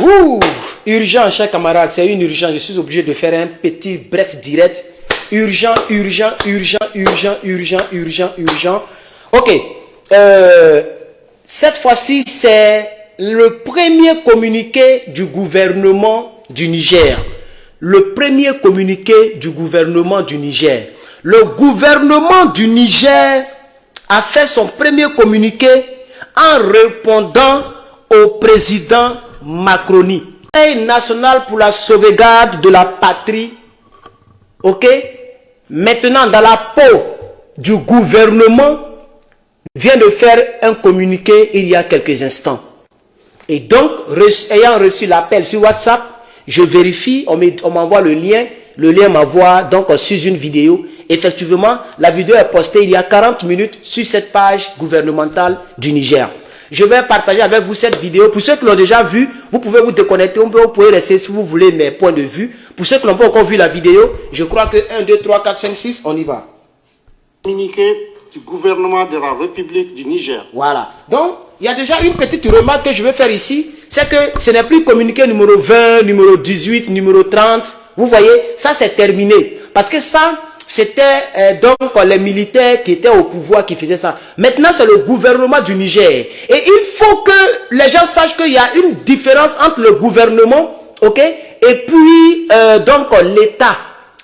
Ouh, urgent, chers camarades, c'est une urgence. Je suis obligé de faire un petit bref direct. Urgent, urgent, urgent, urgent, urgent, urgent, urgent. Ok. Cette fois-ci, c'est le premier communiqué du gouvernement du Niger. Le premier communiqué du gouvernement du Niger. Le gouvernement du Niger a fait son premier communiqué en répondant au président Macroni. Conseil national pour la sauvegarde de la patrie. Ok? Maintenant, dans la peau du gouvernement, vient de faire un communiqué il y a quelques instants. Et donc, ayant reçu l'appel sur WhatsApp, je vérifie, on m'envoie le lien m'envoie donc sur une vidéo. Effectivement, la vidéo est postée il y a 40 minutes sur cette page gouvernementale du Niger. Je vais partager avec vous cette vidéo. Pour ceux qui l'ont déjà vue, vous pouvez vous déconnecter. Vous pouvez rester si vous voulez mes points de vue. Pour ceux qui n'ont pas encore vu la vidéo, je crois que 1, 2, 3, 4, 5, 6, on y va. Communiqué du gouvernement de la République du Niger. Voilà. Donc, il y a déjà une petite remarque que je vais faire ici. C'est que ce n'est plus communiqué numéro 20, numéro 18, numéro 30. Vous voyez, ça c'est terminé. Parce que ça, c'était donc les militaires qui étaient au pouvoir qui faisaient ça. Maintenant, c'est le gouvernement du Niger. Et il faut que les gens sachent qu'il y a une différence entre le gouvernement, ok, et puis donc l'État.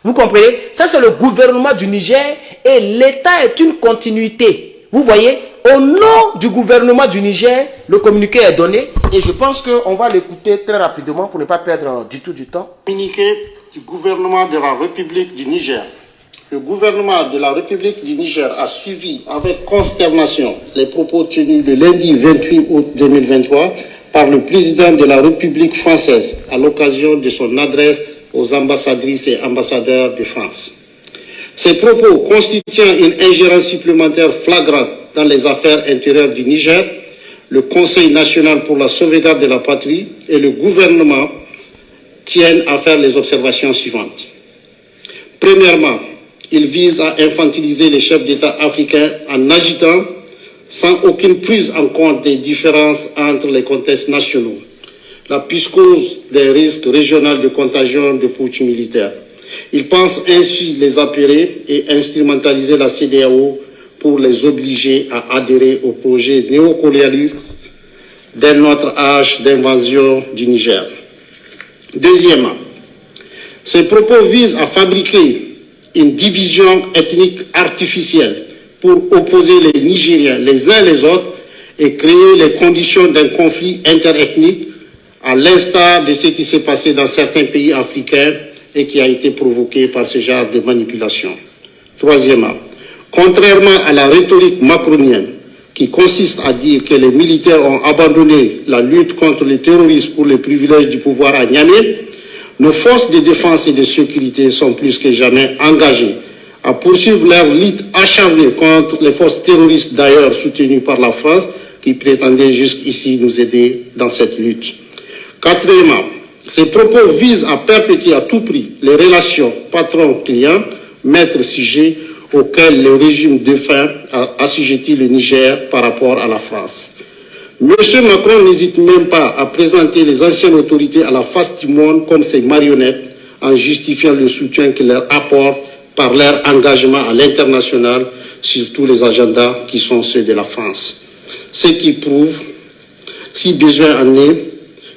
Vous comprenez? Ça, c'est le gouvernement du Niger et l'État est une continuité. Vous voyez? Au nom du gouvernement du Niger, le communiqué est donné et je pense qu'on va l'écouter très rapidement pour ne pas perdre du tout du temps. Communiqué du gouvernement de la République du Niger. Le gouvernement de la République du Niger a suivi avec consternation les propos tenus le lundi 28 août 2023 par le président de la République française à l'occasion de son adresse aux ambassadrices et ambassadeurs de France. Ces propos constituant une ingérence supplémentaire flagrante dans les affaires intérieures du Niger, le Conseil national pour la sauvegarde de la patrie et le gouvernement tiennent à faire les observations suivantes. Premièrement, il vise à infantiliser les chefs d'État africains en agitant, sans aucune prise en compte des différences entre les contextes nationaux, la psychose des risques régionaux de contagion de putsch militaire. Il pense ainsi les apairer et instrumentaliser la CEDEAO pour les obliger à adhérer au projet néocolonialiste d'un autre âge d'invasion du Niger. Deuxièmement, ces propos visent à fabriquer une division ethnique artificielle pour opposer les Nigériens les uns les autres et créer les conditions d'un conflit interethnique à l'instar de ce qui s'est passé dans certains pays africains et qui a été provoqué par ce genre de manipulation. Troisièmement, contrairement à la rhétorique macronienne qui consiste à dire que les militaires ont abandonné la lutte contre les terroristes pour les privilèges du pouvoir à Niamey, nos forces de défense et de sécurité sont plus que jamais engagées à poursuivre leur lutte acharnée contre les forces terroristes d'ailleurs soutenues par la France qui prétendaient jusqu'ici nous aider dans cette lutte. Quatrièmement, ces propos visent à perpétuer à tout prix les relations patron-client, maître-sujet auxquelles le régime défunt a assujetti le Niger par rapport à la France. M. Macron n'hésite même pas à présenter les anciennes autorités à la face du monde comme ses marionnettes en justifiant le soutien qu'il leur apporte par leur engagement à l'international sur tous les agendas qui sont ceux de la France. Ce qui prouve, si besoin en est,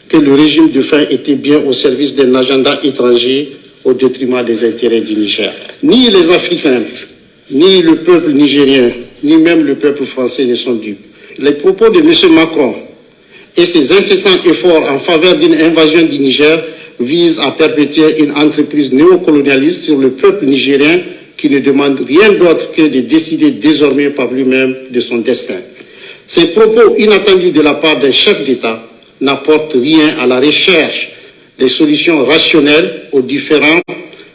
que le régime défunt était bien au service d'un agenda étranger au détriment des intérêts du Niger. Ni les Africains, ni le peuple nigérien, ni même le peuple français ne sont dupes. Les propos de M. Macron et ses incessants efforts en faveur d'une invasion du Niger visent à perpétuer une entreprise néocolonialiste sur le peuple nigérien qui ne demande rien d'autre que de décider désormais par lui-même de son destin. Ces propos inattendus de la part d'un chef d'État n'apportent rien à la recherche des solutions rationnelles aux différends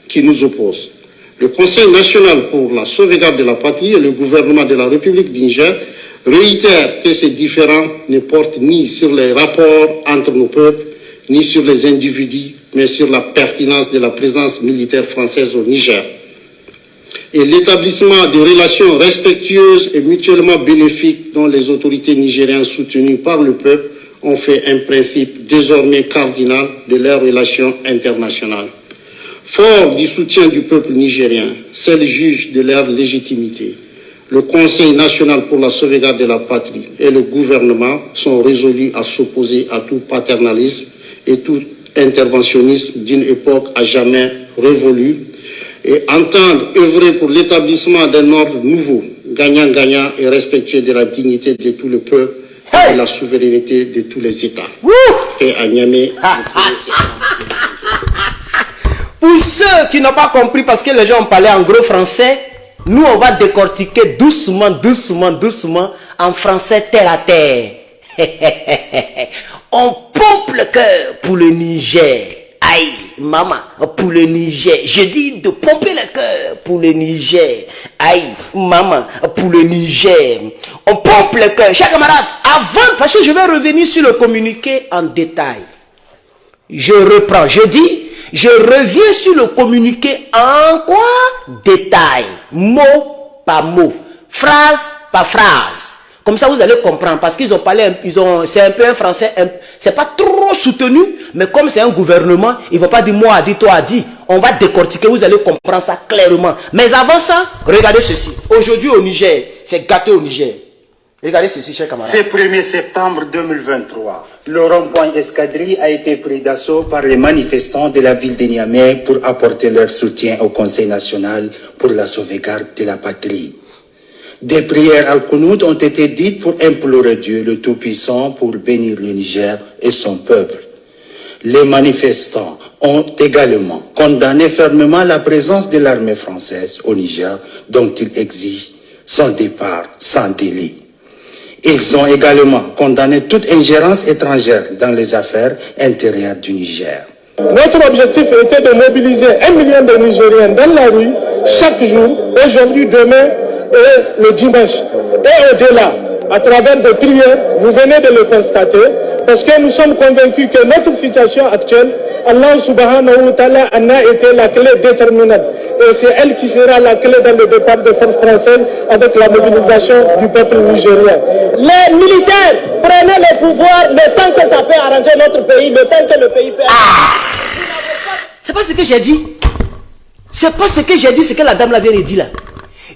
qui nous opposent. Le Conseil national pour la sauvegarde de la patrie et le gouvernement de la République du Niger réitèrent que ces différends ne portent ni sur les rapports entre nos peuples, ni sur les individus, mais sur la pertinence de la présence militaire française au Niger. Et l'établissement de relations respectueuses et mutuellement bénéfiques dont les autorités nigériennes soutenues par le peuple ont fait un principe désormais cardinal de leurs relations internationales. Fort du soutien du peuple nigérien, seul juge de leur légitimité, le Conseil national pour la sauvegarde de la patrie et le gouvernement sont résolus à s'opposer à tout paternalisme et tout interventionnisme d'une époque à jamais révolue et entendent œuvrer pour l'établissement d'un ordre nouveau, gagnant-gagnant et respectueux de la dignité de tout le peuple et de la souveraineté de tous les États. Et à Niamey. Pour ceux qui n'ont pas compris, parce que les gens ont parlé en gros français, nous on va décortiquer doucement, doucement, doucement, en français terre à terre. On pompe le cœur pour le Niger. Aïe, maman, pour le Niger. Je dis de pomper le cœur pour le Niger. Aïe, maman, pour le Niger. On pompe le cœur. Chers camarades, avant, parce que je vais revenir sur le communiqué en détail. Je reprends, je dis, je reviens sur le communiqué en quoi? Détail. Mot par mot. Phrase par phrase. Comme ça, vous allez comprendre. Parce qu'ils ont parlé, c'est un peu un français, c'est pas trop soutenu, mais comme c'est un gouvernement, ils ne vont pas dire moi a dit, toi a dit. On va décortiquer, vous allez comprendre ça clairement. Mais avant ça, regardez ceci. Aujourd'hui au Niger, c'est gâté au Niger. Regardez ceci, chers camarades. Ce 1er septembre 2023, le rond-point Escadrille a été pris d'assaut par les manifestants de la ville de Niamey pour apporter leur soutien au Conseil national pour la sauvegarde de la patrie. Des prières al-Qunut ont été dites pour implorer Dieu le Tout-Puissant pour bénir le Niger et son peuple. Les manifestants ont également condamné fermement la présence de l'armée française au Niger, dont ils exigent son départ sans délai. Ils ont également condamné toute ingérence étrangère dans les affaires intérieures du Niger. Notre objectif était de mobiliser 1 million de Nigériens dans la rue chaque jour, aujourd'hui, demain et le dimanche. Et au-delà, à travers des prières, vous venez de le constater, parce que nous sommes convaincus que notre situation actuelle, Allah subhanahu wa ta'ala en a été la clé déterminante. Et c'est elle qui sera la clé dans le départ des forces françaises avec la mobilisation du peuple nigérien. Les militaires prenaient le pouvoir le temps que ça peut arranger notre pays, le temps que le pays fait. C'est pas ce que j'ai dit. C'est pas ce que j'ai dit, c'est que la dame l'avait dit là.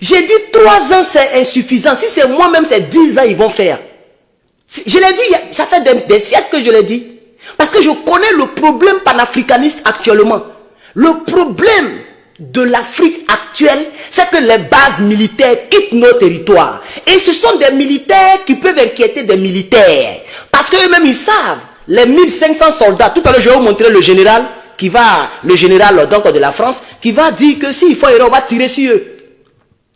J'ai dit 3 ans c'est insuffisant. Si c'est moi-même, c'est 10 ans ils vont faire. Je l'ai dit, ça fait des siècles que je l'ai dit. Parce que je connais le problème panafricaniste actuellement. Le problème de l'Afrique actuelle, c'est que les bases militaires quittent nos territoires. Et ce sont des militaires qui peuvent inquiéter des militaires. Parce qu'eux-mêmes, ils savent. Les 1500 soldats, tout à l'heure, je vais vous montrer le général le général donc, de la France, qui va dire que s'il faut, on va tirer sur eux.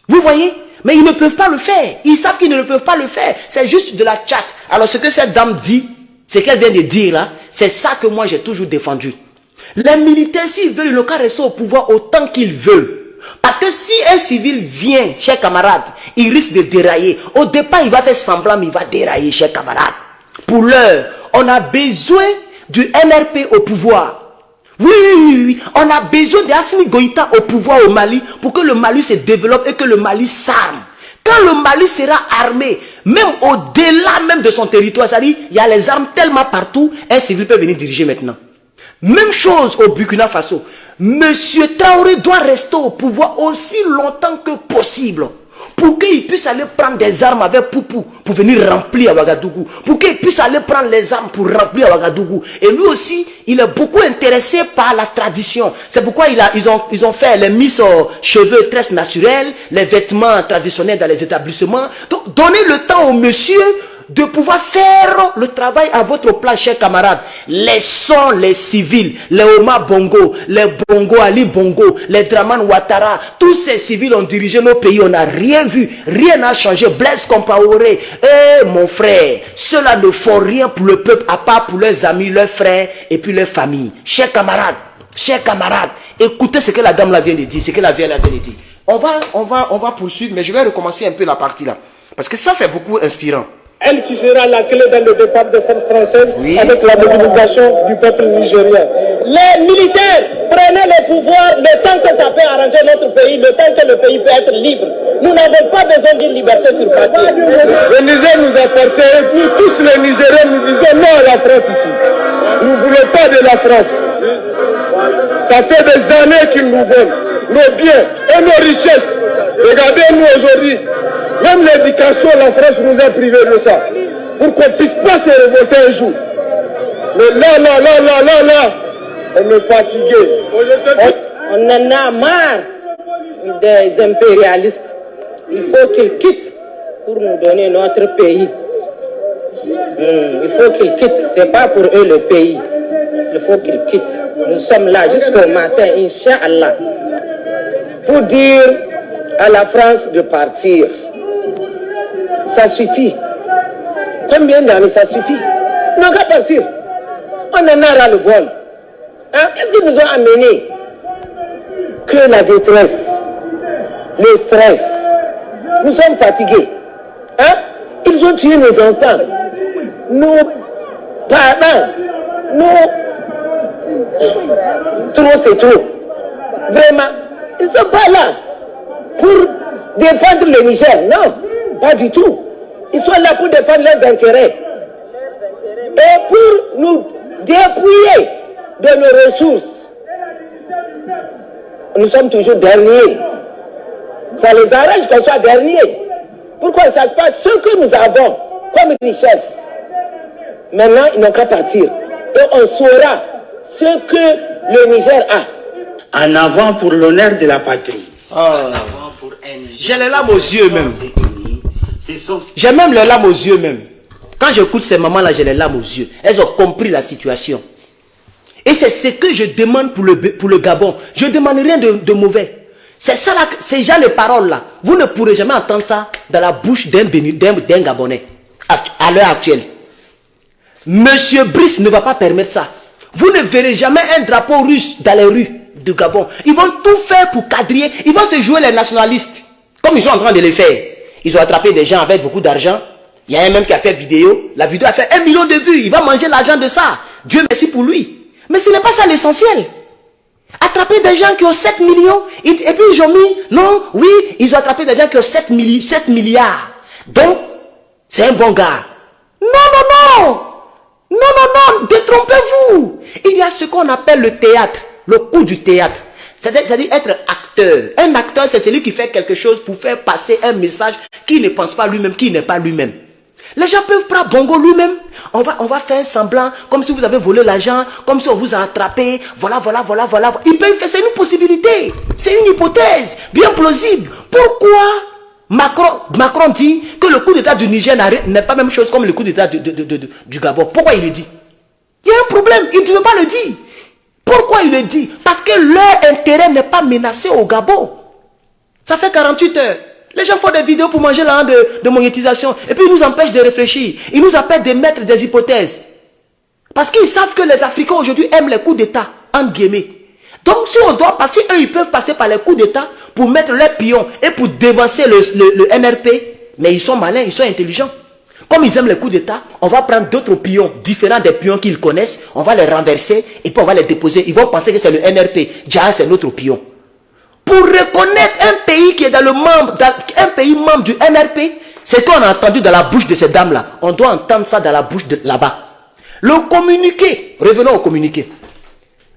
Vous voyez? Mais ils ne peuvent pas le faire. Ils savent qu'ils ne peuvent pas le faire. C'est juste de la chatte. Alors ce que cette dame dit, ce qu'elle vient de dire là, c'est ça que moi j'ai toujours défendu. Les militaires, s'ils veulent, ils n'ont qu'à rester au pouvoir autant qu'ils veulent. Parce que si un civil vient, chers camarades, il risque de dérailler. Au départ, il va faire semblant, mais il va dérailler, chers camarades. Pour l'heure, on a besoin du NRP au pouvoir. Oui, on a besoin d'Assimi Goïta au pouvoir au Mali pour que le Mali se développe et que le Mali s'arme. Quand le Mali sera armé, même au-delà même de son territoire, c'est-à-dire il y a les armes tellement partout, un civil peut venir diriger maintenant. Même chose au Burkina Faso. Monsieur Traoré doit rester au pouvoir aussi longtemps que possible. Pour qu'il puisse aller prendre des armes avec Poupou pour venir remplir à Ouagadougou. Pour qu'il puisse aller prendre les armes pour remplir à Ouagadougou. Et lui aussi, il est beaucoup intéressé par la tradition. C'est pourquoi ils ont fait les mises cheveux, tresses naturelles, les vêtements traditionnels dans les établissements. Donc, donnez le temps au monsieur de pouvoir faire le travail à votre place, chers camarades. Laissons les civils, les Omar Bongo, les Bongo Ali Bongo, les Draman Ouattara, tous ces civils ont dirigé nos pays, on n'a rien vu, rien n'a changé. Blaise Compaoré, mon frère, ceux-là ne font rien pour le peuple, à part pour leurs amis, leurs frères et puis leurs familles. Chers camarades, écoutez ce que la dame là vient de dire, ce que la vieille là vient de dire. On va poursuivre, mais je vais recommencer un peu la partie là. Parce que ça, c'est beaucoup inspirant. Elle qui sera la clé dans le départ de forces françaises avec la mobilisation du peuple nigérien. Les militaires, prenez le pouvoir le temps que ça peut arranger notre pays, le temps que le pays peut être libre. Nous n'avons pas besoin d'une liberté sur papier. Le Niger nous appartient et nous tous les Nigériens nous disons non à la France ici. Nous ne voulons pas de la France. Ça fait des années qu'ils nous veulent. Nos biens et nos richesses. Regardez-nous aujourd'hui. Même l'éducation, la France nous a privés de ça. Pour qu'on ne puisse pas se révolter un jour. Mais là, on est fatigué. On en a marre des impérialistes. Il faut qu'ils quittent pour nous donner notre pays. Il faut qu'ils quittent. Ce n'est pas pour eux le pays. Il faut qu'ils quittent. Nous sommes là jusqu'au matin, Inch'Allah, pour dire à la France de partir. Ça suffit. Combien d'années ça suffit? On n'a qu'à partir. On en a ras le bol. Hein? Qu'est-ce qu'ils nous ont amené? Que la détresse, le stress. Nous sommes fatigués. Hein? Ils ont tué nos enfants, nos parents, Trop c'est trop. Vraiment. Ils ne sont pas là pour défendre le Niger. Non, pas du tout. Ils sont là pour défendre leurs intérêts. Et pour nous dépouiller de nos ressources. Nous sommes toujours derniers. Ça les arrange qu'on soit derniers. Pourquoi ils ne savent pas ce que nous avons comme richesse? Maintenant, ils n'ont qu'à partir. Et on saura ce que le Niger a. En avant pour l'honneur de la patrie. En avant pour un Niger. J'ai les larmes aux yeux même. Son... J'ai même les larmes aux yeux même. Quand j'écoute ces mamans-là, j'ai les larmes aux yeux. Elles ont compris la situation. Et c'est ce que je demande pour le Gabon. Je ne demande rien de mauvais. C'est ça là, ces gens de paroles-là. Vous ne pourrez jamais entendre ça dans la bouche d'un Gabonais à l'heure actuelle. Monsieur Brice ne va pas permettre ça. Vous ne verrez jamais un drapeau russe dans les rues du Gabon. Ils vont tout faire pour quadriller. Ils vont se jouer les nationalistes. Comme ils sont en train de le faire. Ils ont attrapé des gens avec beaucoup d'argent. Il y a un même qui a fait vidéo. La vidéo a fait 1 million de vues. Il va manger l'argent de ça. Dieu merci pour lui. Mais ce n'est pas ça l'essentiel. Attraper des gens qui ont 7 millions. Et puis ils ont mis, non, oui, ils ont attrapé des gens qui ont 7 milliards. Donc, c'est un bon gars. Non. Non, détrompez-vous. Il y a ce qu'on appelle le théâtre, le coup du théâtre. C'est-à-dire être acteur. Un acteur, c'est celui qui fait quelque chose pour faire passer un message qu'il ne pense pas lui-même, qui n'est pas lui-même. Les gens peuvent prendre Bongo lui-même. On va faire un semblant, comme si vous avez volé l'argent, comme si on vous a attrapé. Voilà. Il peut faire, c'est une possibilité. C'est une hypothèse, bien plausible. Pourquoi Macron dit que le coup d'état du Niger n'est pas la même chose comme le coup d'état du Gabon? Pourquoi il le dit? Il y a un problème, il ne veut pas le dire. Pourquoi il le dit? Parce que leur intérêt n'est pas menacé au Gabon. Ça fait 48 heures. Les gens font des vidéos pour manger l'argent de monétisation. Et puis ils nous empêchent de réfléchir. Ils nous appellent de mettre des hypothèses. Parce qu'ils savent que les Africains aujourd'hui aiment les coups d'état, entre guillemets. Donc si on doit passer, eux ils peuvent passer par les coups d'état pour mettre leurs pions et pour dévancer le NRP. Mais ils sont malins, ils sont intelligents. Comme ils aiment les coups d'état, on va prendre d'autres pions différents des pions qu'ils connaissent. On va les renverser et puis on va les déposer. Ils vont penser que c'est le NRP. Déjà c'est notre pion. Pour reconnaître un pays qui est un pays membre du NRP, c'est qu'on a entendu dans la bouche de ces dames-là. On doit entendre ça dans la bouche de là-bas. Le communiqué, revenons au communiqué.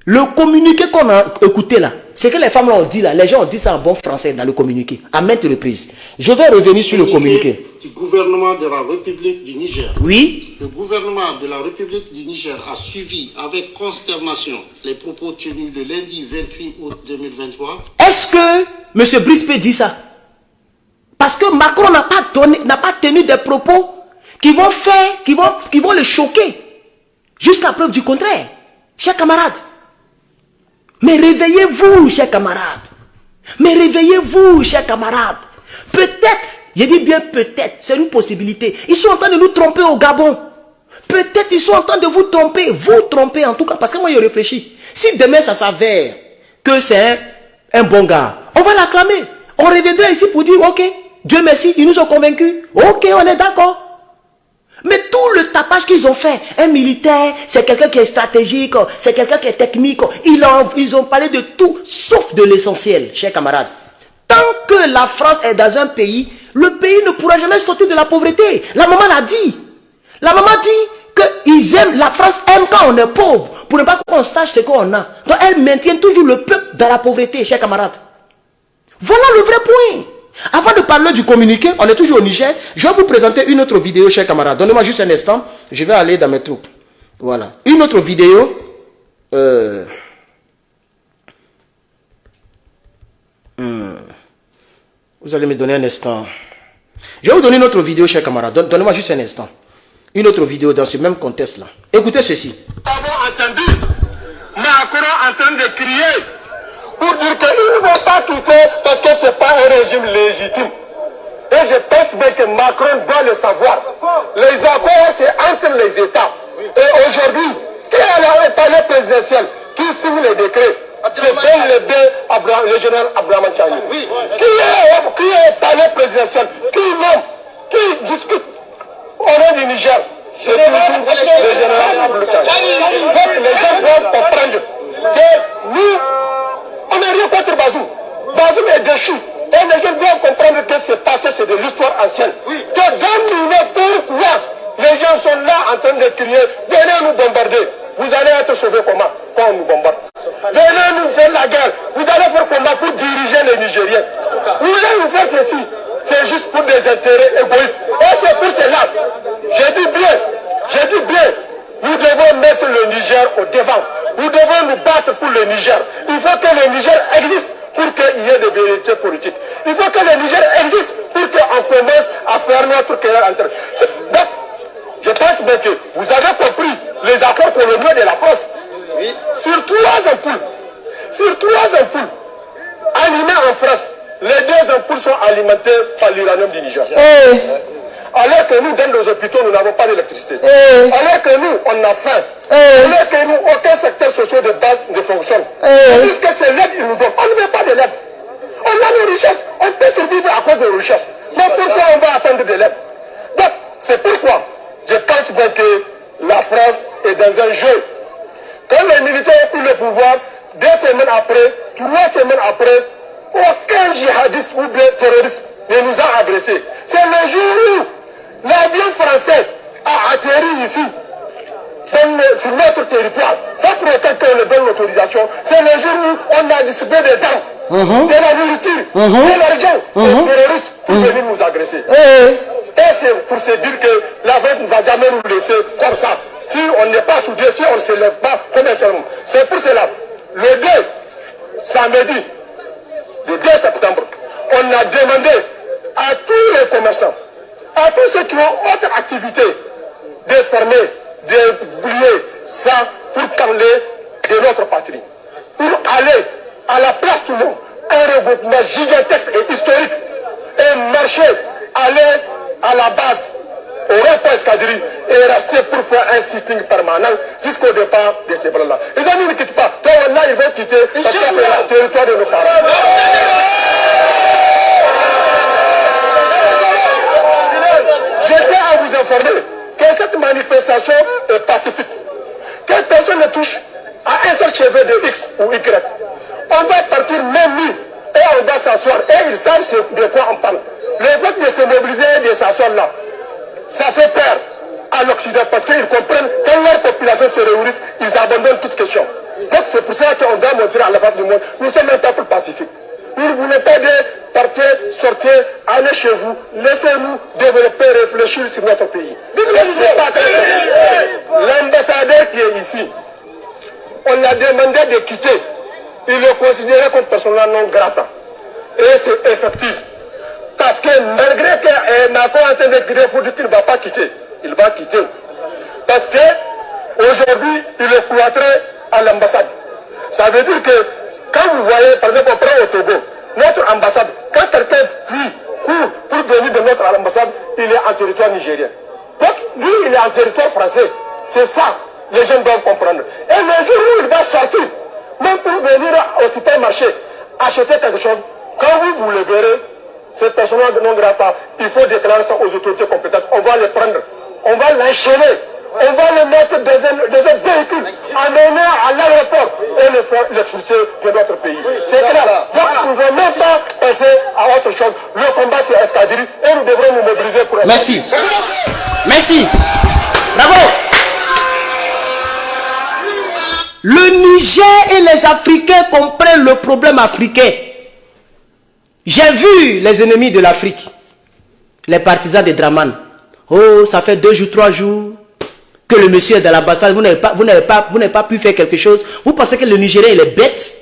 Le communiqué qu'on a écouté là, c'est que les femmes ont dit là, les gens ont dit ça en bon français dans le communiqué, à maintes reprises. Je vais revenir sur le communiqué. Du gouvernement de la République du Niger. Oui. Le gouvernement de la République du Niger a suivi avec consternation les propos tenus le lundi 28 août 2023. Est-ce que M. Brice dit ça? Parce que Macron n'a pas tenu des propos qui vont le choquer. Jusqu'à preuve du contraire. Chers camarades. Mais réveillez-vous, chers camarades. Peut-être, je dis bien peut-être, c'est une possibilité. Ils sont en train de nous tromper au Gabon. Peut-être ils sont en train de vous tromper en tout cas. Parce que moi, je réfléchis. Si demain, ça s'avère que c'est un bon gars, on va l'acclamer. On reviendra ici pour dire, ok, Dieu merci, ils nous ont convaincus. Ok, on est d'accord. Mais tout le tapage qu'ils ont fait, un militaire, c'est quelqu'un qui est stratégique, c'est quelqu'un qui est technique. Ils ont parlé de tout, sauf de l'essentiel, chers camarades. Tant que la France est dans un pays, le pays ne pourra jamais sortir de la pauvreté. La maman l'a dit. La maman dit que la France aime quand on est pauvre, pour ne pas qu'on sache ce qu'on a. Donc elle maintient toujours le peuple dans la pauvreté, chers camarades. Voilà le vrai point. Avant de parler du communiqué, on est toujours au Niger. Je vais vous présenter une autre vidéo, chers camarades. Donnez-moi juste un instant. Je vais aller dans mes troupes. Voilà. Une autre vidéo. Vous allez me donner un instant. Je vais vous donner une autre vidéo, chers camarades. Donnez-moi juste un instant. Une autre vidéo dans ce même contexte-là. Écoutez ceci. Nous avons entendu Macron en train de crier pour dire qu'ils ne vont pas quitter parce que ce n'est pas un régime légitime. Et je pense bien que Macron doit le savoir. Les accords, c'est entre les États. Et aujourd'hui, qui est le palais présidentiel qui signe les décrets? C'est le général Abraham Tchani. Qui est palais présidentiel? Qui nomme? Qui discute au nom du Niger? C'est toujours le général Abraham Tchani. Donc les gens doivent comprendre que nous, on n'a rien contre Bazoum. Bazoum est déchu. Et les gens doivent comprendre que c'est passé, c'est de l'histoire ancienne. Que dominer pourquoi les gens sont là en train de crier, venez nous bombarder. Vous allez être sauvés comment? Quand on nous bombarde. Venez nous faire la guerre. Vous allez faire comment pour diriger les Nigériens? Vous voulez nous faire ceci? C'est juste pour des intérêts égoïstes. Et c'est pour cela. J'ai dit bien, nous devons mettre le Niger au devant. Nous devons nous battre pour le Niger. Il faut que le Niger existe pour qu'il y ait des vérités politiques. Il faut que le Niger existe pour qu'on commence à faire notre carrière entre eux. Donc, je pense bien que vous avez compris les accords coloniaux de la France. Oui. Sur 3 ampoules animées en France, les 2 ampoules sont alimentées par l'uranium du Niger. Alors que nous, dans nos hôpitaux, nous n'avons pas d'électricité. Alors que nous, on a faim. Alors que nous, aucun secteur social de base ne fonctionne. Puisque c'est l'aide qu'ils nous donnent. On ne met pas de l'aide. On a nos richesses. On peut survivre à cause de nos richesses. Mais pourquoi on va attendre de l'aide? Donc, c'est pourquoi je pense bien que la France est dans un jeu. Quand les militaires ont pris le pouvoir, 2 semaines après, 3 semaines après, aucun djihadiste ou bien terroriste ne nous a agressés. C'est le jour où l'avion français a atterri ici, sur notre territoire, sans pour autant qu'on ne donne l'autorisation. C'est le jour où on a distribué des armes, de la nourriture, de l'argent aux terroristes pour venir nous agresser. Et c'est pour se dire que la France ne va jamais nous laisser comme ça. Si on n'est pas soudés, si on ne se lève pas comme un seul monde. C'est pour cela, le 2 samedi, le 2 septembre, on a demandé à tous les commerçants, à tous ceux qui ont autre activité, de fermer, de briller ça pour parler de notre patrie. Pour aller à la place tout le monde, un regroupement gigantesque et historique, et marcher, aller à la base, au rond-point escadrille, et rester pour faire un sitting permanent jusqu'au départ de ces blancs-là. Les amis ne quittent pas. Donc là, ils vont quitter parce que c'est le territoire de nos parents. Je tiens à vous informer que cette manifestation est pacifique. Que personne ne touche à un seul cheveu de X ou Y. On va partir même nuit et on va s'asseoir. Et ils savent de quoi on parle. Le fait de se mobiliser et de s'asseoir là, ça fait peur à l'Occident parce qu'ils comprennent que quand leur population se réunissent, ils abandonnent toute question. Donc c'est pour ça qu'on doit montrer à la face du monde, nous sommes un peuple pacifique. Nous ne voulons pas de partir, sortir, aller chez vous. Laissez-nous développer, réfléchir sur notre pays. L'ambassadeur qui est ici, on l'a demandé de quitter. Il le considérait comme persona non grata. Et c'est effectif. Parce que malgré que Macron est en train de crier pour dire qu'il ne va pas quitter, il va quitter. Parce que aujourd'hui, il est cloîtré à l'ambassade. Ça veut dire que quand vous voyez, par exemple, on prend au Togo, notre ambassade, quand quelqu'un fuit, court pour venir de notre ambassade, il est en territoire nigérien. Donc, lui, il est en territoire français. C'est ça, les gens doivent comprendre. Et le jour où il va sortir, même pour venir au supermarché, acheter quelque chose, quand vous le verrez, cette personne non grata, il faut déclarer ça aux autorités compétentes. On va les prendre on va l'enchaîner. On va le mettre dans un véhicule, amener à l'aéroport et l'expulser de notre pays. C'est clair. Donc nous ne pouvons même pas passer à autre chose. Le combat c'est escadrille et nous devrons nous mobiliser pour ça. Merci. Merci. Bravo. Le Niger et les Africains comprennent le problème africain. J'ai vu les ennemis de l'Afrique, les partisans des Draman. Oh, ça fait 2 jours, 3 jours que le monsieur est dans l'ambassade, vous n'avez pas pu faire quelque chose. Vous pensez que le Nigérien il est bête?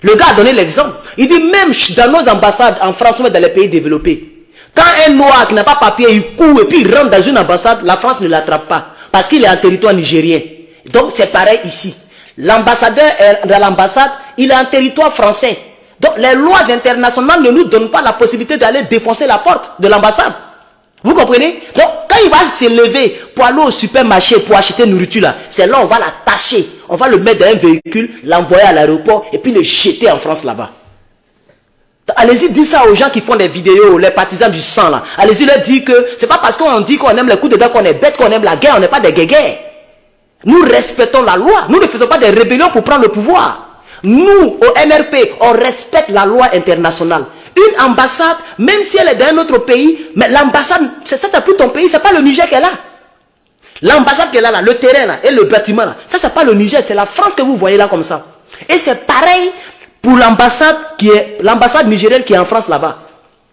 Le gars a donné l'exemple. Il dit même dans nos ambassades en France ou dans les pays développés, quand un noir qui n'a pas papier, il court et puis il rentre dans une ambassade, la France ne l'attrape pas parce qu'il est en territoire nigérien. Donc c'est pareil ici. L'ambassadeur est dans l'ambassade, il est en territoire français. Donc les lois internationales ne nous donnent pas la possibilité d'aller défoncer la porte de l'ambassade. Vous comprenez? Donc, quand il va se lever pour aller au supermarché pour acheter nourriture là, c'est là on va l'attacher. On va le mettre dans un véhicule, l'envoyer à l'aéroport et puis le jeter en France là-bas. Allez-y, dites ça aux gens qui font des vidéos, les partisans du sang là. Allez-y leur dire que c'est pas parce qu'on dit qu'on aime les coups de dents qu'on est bête, qu'on aime la guerre, on n'est pas des guéguerres. Nous respectons la loi. Nous ne faisons pas des rébellions pour prendre le pouvoir. Nous, au NRP, on respecte la loi internationale. Une ambassade, même si elle est dans un autre pays, mais l'ambassade, ça c'est plus ton pays, c'est pas le Niger qu'elle a. L'ambassade qu'elle a là, le terrain là, et le bâtiment là, ça c'est pas le Niger, c'est la France que vous voyez là comme ça. Et c'est pareil pour l'ambassade nigérienne qui est en France là-bas.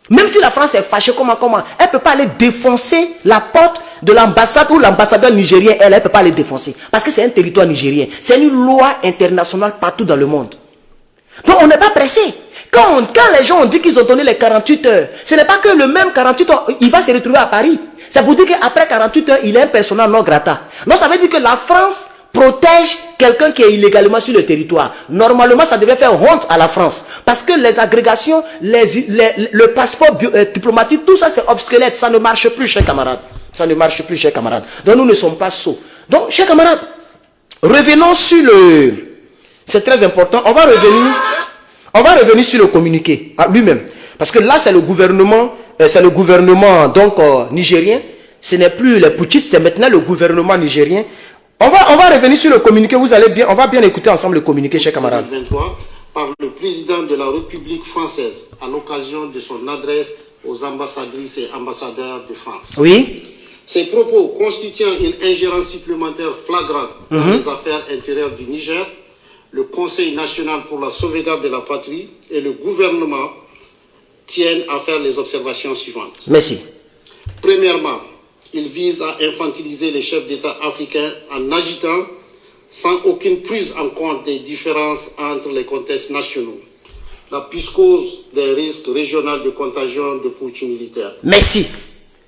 Même si la France est fâchée, comment, elle ne peut pas aller défoncer la porte de l'ambassade ou l'ambassadeur nigérien, elle ne peut pas aller défoncer. Parce que c'est un territoire nigérien. C'est une loi internationale partout dans le monde. Donc on n'est pas pressé. Quand les gens ont dit qu'ils ont donné les 48 heures, ce n'est pas que le même 48 heures, il va se retrouver à Paris. C'est pour dire qu'après 48 heures, il est un persona non grata. Donc ça veut dire que la France protège quelqu'un qui est illégalement sur le territoire. Normalement, ça devait faire honte à la France. Parce que les agrégations, le passeport diplomatique, tout ça c'est obsolète. Ça ne marche plus, chers camarades. Ça ne marche plus, chers camarades. Donc nous ne sommes pas sots. Donc, chers camarades, revenons sur le... C'est très important. On va revenir sur le communiqué lui-même. Parce que là, c'est le gouvernement donc nigérien. Ce n'est plus les putschistes, c'est maintenant le gouvernement nigérien. On va revenir sur le communiqué. On va bien écouter ensemble le communiqué, chers camarades. 2023, par le président de la République française à l'occasion de son adresse aux ambassadrices et ambassadeurs de France. Oui. Ces propos constituant une ingérence supplémentaire flagrante dans les affaires intérieures du Niger, le Conseil national pour la sauvegarde de la patrie et le gouvernement tiennent à faire les observations suivantes. Merci. Premièrement, il vise à infantiliser les chefs d'État africains en agitant, sans aucune prise en compte des différences entre les contextes nationaux, la psychose d'un risque régional de contagion de putsch militaire. Merci.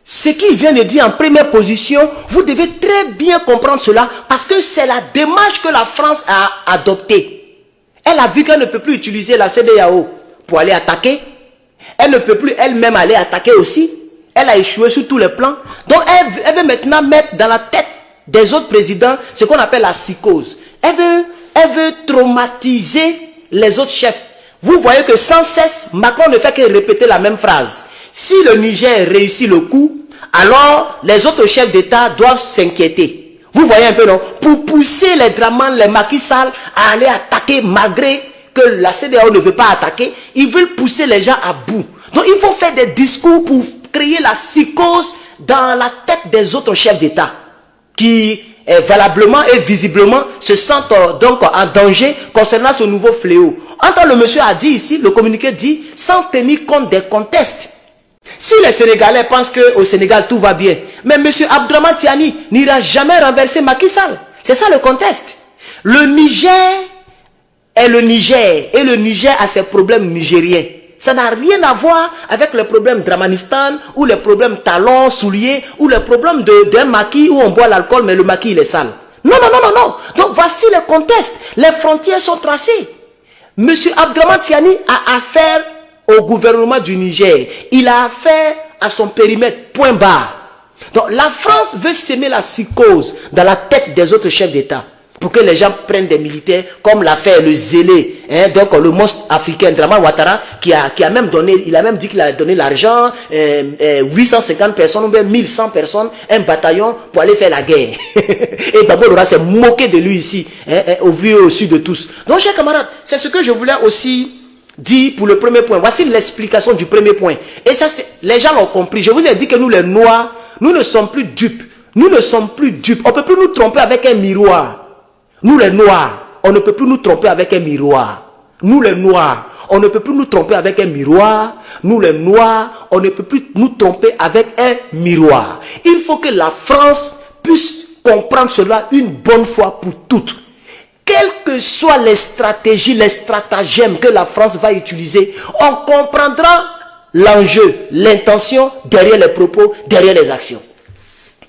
Ce qu'il vient de dire en première position, vous devez très bien comprendre cela parce que c'est la démarche que la France a adoptée. Elle a vu qu'elle ne peut plus utiliser la CEDEAO pour aller attaquer. Elle ne peut plus elle-même aller attaquer aussi. Elle a échoué sur tous les plans. Donc elle veut maintenant mettre dans la tête des autres présidents ce qu'on appelle la psychose. Elle veut traumatiser les autres chefs. Vous voyez que sans cesse, Macron ne fait que répéter la même phrase. Si le Niger réussit le coup, alors les autres chefs d'État doivent s'inquiéter. Vous voyez un peu, non? Pour pousser les Draman, les Macky Sall à aller attaquer malgré que la CEDEAO ne veut pas attaquer, ils veulent pousser les gens à bout. Donc il faut faire des discours pour créer la psychose dans la tête des autres chefs d'État qui valablement et visiblement se sentent donc en danger concernant ce nouveau fléau. Entends, le monsieur a dit ici, le communiqué dit, sans tenir compte des contextes. Si les Sénégalais pensent qu'au Sénégal tout va bien, mais M. Abdraman Tiani n'ira jamais renverser Macky Sall. C'est ça le contexte. Le Niger est le Niger et le Niger a ses problèmes nigériens. Ça n'a rien à voir avec les problèmes Dramanistan ou les problèmes talons, souliers ou les problèmes d'un maquis où on boit l'alcool mais le maquis il est sale. Non, non, non, non, non. Donc voici le contexte. Les frontières sont tracées. M. Abdraman Tiani a affaire au gouvernement du Niger. Il a affaire à son périmètre, point barre. Donc la France veut semer la psychose dans la tête des autres chefs d'État pour que les gens prennent des militaires comme l'a fait le zélé hein, donc le monstre africain Dramane Ouattara, qui a même donné, il a même dit qu'il a donné l'argent, 850 personnes ou bien 1100 personnes, un bataillon pour aller faire la guerre. Et Gbagbo Lora s'est moqué de lui ici, hein, au vu et au su de tous. Donc, chers camarades, c'est ce que je voulais aussi dire pour le premier point. Voici l'explication du premier point. Et ça, les gens l'ont compris. Je vous ai dit que nous, les Noirs, nous ne sommes plus dupes. Nous ne sommes plus dupes. On ne peut plus nous tromper avec un miroir. Nous, les Noirs, on ne peut plus nous tromper avec un miroir. Nous, les Noirs, on ne peut plus nous tromper avec un miroir. Nous, les Noirs, on ne peut plus nous tromper avec un miroir. Il faut que la France puisse comprendre cela une bonne fois pour toutes. Quelles que soient les stratégies, les stratagèmes que la France va utiliser, on comprendra l'enjeu, l'intention derrière les propos, derrière les actions.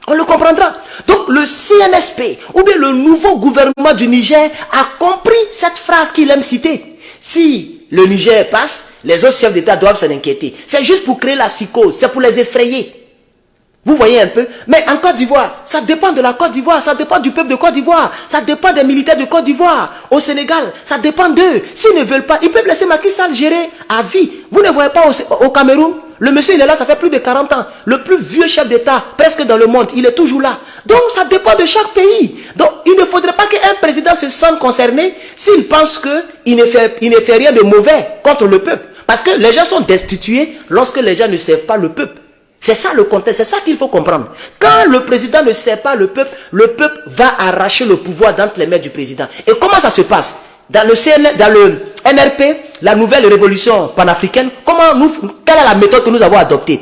On le comprendra. Donc le CNSP, ou bien le nouveau gouvernement du Niger, a compris cette phrase qu'il aime citer. Si le Niger passe, les autres chefs d'État doivent s'en inquiéter. C'est juste pour créer la psychose, c'est pour les effrayer. Vous voyez un peu? Mais en Côte d'Ivoire, ça dépend de la Côte d'Ivoire, ça dépend du peuple de Côte d'Ivoire, ça dépend des militaires de Côte d'Ivoire. Au Sénégal, ça dépend d'eux. S'ils ne veulent pas, ils peuvent laisser Macky Sall gérer à vie. Vous ne voyez pas au Cameroun? Le monsieur, il est là, ça fait plus de 40 ans. Le plus vieux chef d'État, presque dans le monde, il est toujours là. Donc, ça dépend de chaque pays. Donc, il ne faudrait pas qu'un président se sente concerné s'il pense qu'il ne fait rien de mauvais contre le peuple. Parce que les gens sont destitués lorsque les gens ne servent pas le peuple. C'est ça le contexte, c'est ça qu'il faut comprendre. Quand le président ne sert pas le peuple va arracher le pouvoir d'entre les mains du président. Et comment ça se passe? Dans le NRP, la nouvelle révolution panafricaine, quelle est la méthode que nous avons adoptée?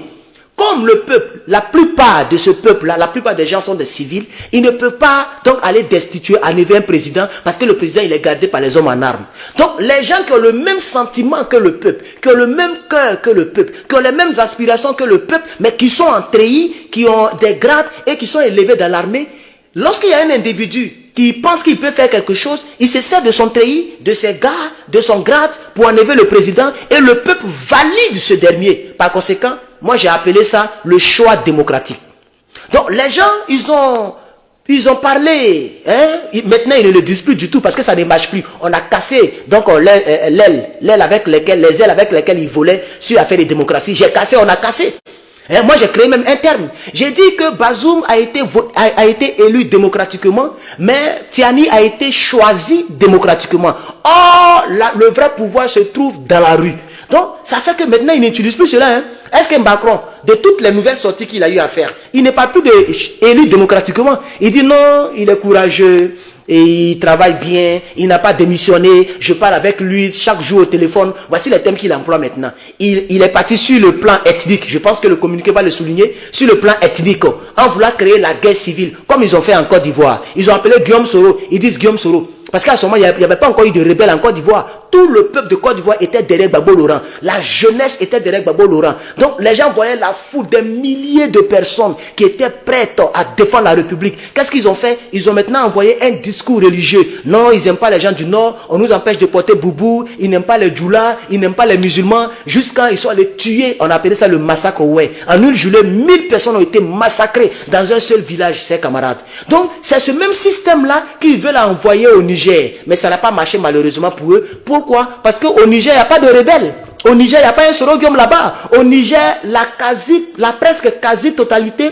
Comme le peuple, la plupart de ce peuple-là, la plupart des gens sont des civils, ils ne peuvent pas donc aller destituer, enlever un président, parce que le président il est gardé par les hommes en armes. Donc les gens qui ont le même sentiment que le peuple, qui ont le même cœur que le peuple, qui ont les mêmes aspirations que le peuple, mais qui sont en treillis, qui ont des grades et qui sont élevés dans l'armée, lorsqu'il y a un individu qui pense qu'il peut faire quelque chose, il se sert de son treillis, de ses gars, de son grade pour enlever le président et le peuple valide ce dernier. Par conséquent, moi j'ai appelé ça le choix démocratique. Donc les gens, ils ont parlé, hein? Maintenant ils ne le disent plus du tout parce que ça ne marche plus. On a cassé donc les ailes avec lesquelles ils volaient sur l'affaire de démocratie. J'ai cassé, on a cassé. Hein, moi, j'ai créé même un terme. J'ai dit que Bazoum a été élu démocratiquement, mais Tiani a été choisi démocratiquement. Or, le vrai pouvoir se trouve dans la rue. Donc, ça fait que maintenant, il n'utilise plus cela. Hein. Est-ce que Macron, de toutes les nouvelles sorties qu'il a eu à faire, il n'est pas plus élu démocratiquement? Il dit non, il est courageux. Et il travaille bien, il n'a pas démissionné, je parle avec lui chaque jour au téléphone. Voici les thèmes qu'il emploie maintenant. Il est parti sur le plan ethnique, je pense que le communiqué va le souligner, sur le plan ethnique, en voulant créer la guerre civile, comme ils ont fait en Côte d'Ivoire. Ils ont appelé Guillaume Soro, ils disent Guillaume Soro. Parce qu'à ce moment, il n'y avait pas encore eu de rebelles en Côte d'Ivoire. Tout le peuple de Côte d'Ivoire était derrière Gbagbo Laurent. La jeunesse était derrière Gbagbo Laurent. Donc les gens voyaient la foule des milliers de personnes qui étaient prêtes à défendre la République. Qu'est-ce qu'ils ont fait? Ils ont maintenant envoyé un discours religieux. Non, ils n'aiment pas les gens du Nord. On nous empêche de porter boubou. Ils n'aiment pas les djoulas. Ils n'aiment pas les musulmans. Jusqu'à ils sont allés tuer. On appelait ça le massacre. Ouais. En une journée, 1000 personnes ont été massacrées dans un seul village, ses camarades. Donc c'est ce même système-là qu'ils veulent envoyer au Niger. Mais ça n'a pas marché malheureusement pour eux. Pourquoi? Parce qu'au Niger, il n'y a pas de rebelles. Au Niger, il n'y a pas un Soro Guillaume là-bas. Au Niger, la presque quasi-totalité